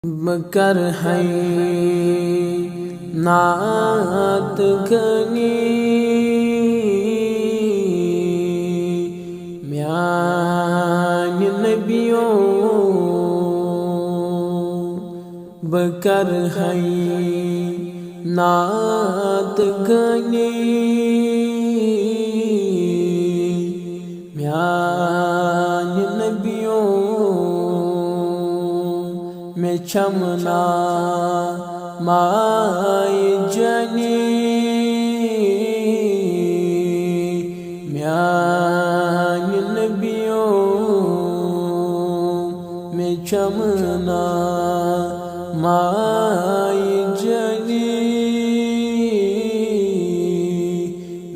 मकर है नात घनी म्यान नबियों बकर है नात घनी म्यान नबियों में चमना माय जनी म्यान नबियों में चमना माय जनी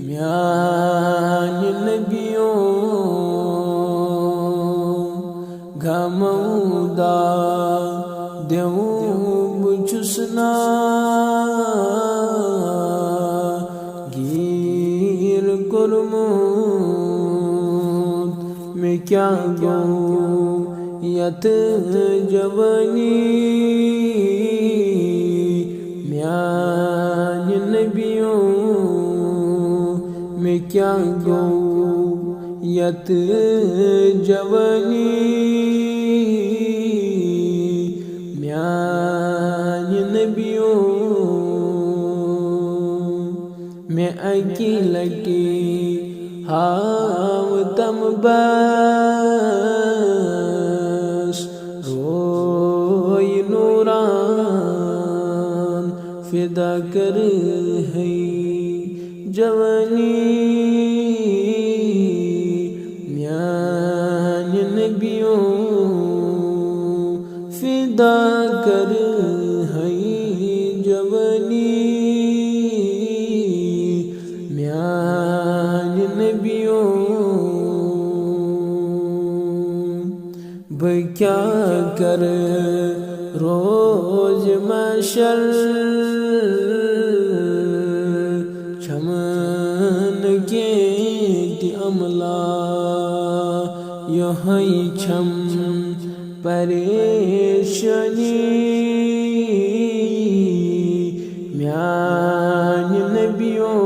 म्यान नबियों घमौदा देव बुझुसना गिर कुरमुत में क्या गो यत जवनी म्यान नबियों में क्या गो यत जवनी म्यान नबियों में अकीलकी हाव तम बस रोय नूरान फिदा कर है जवानी म्यान नबियों फिदा कर है जवानी म्यान नबियों क्या कर रोज मशर छमन के अमला यही छम परेशानी म्यान नबियों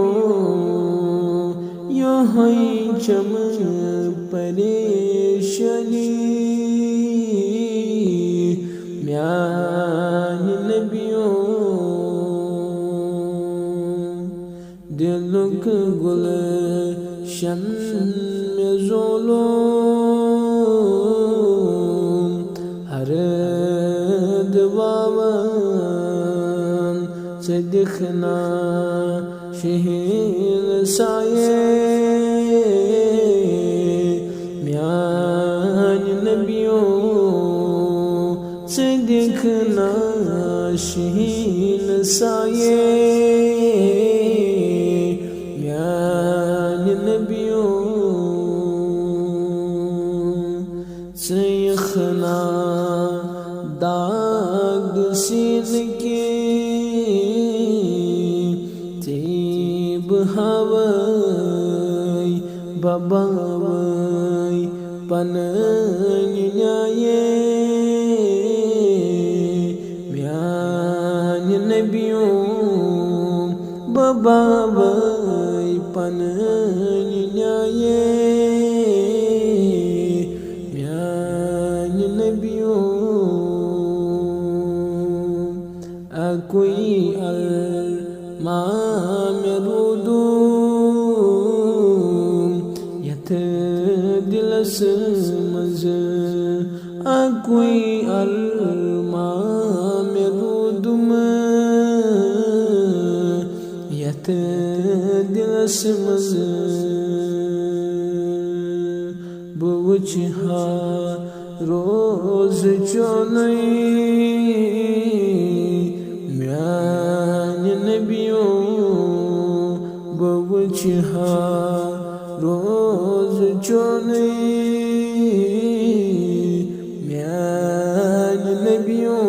यही छम परेशानी म्यान नबियों दिलुक गुलशन में ज़ुल्म हर दवावन से दिखना शहीन साये म्यान नबियों से दिखना शहीन साये म्यान नबियों सैखना दाग सीन के तेब हवाई बबावई पनन्याये म्यान नबियों बबावई पनन्याये म्यान नबियों अकुई अल्मा में रूदूम यथ दिलस मज अकुई अल्मा में रूदूम यथ दिलस मज बुच हा रोज चोनई म्यान नबियों बुच हा रोज चोनई म्यान नबियों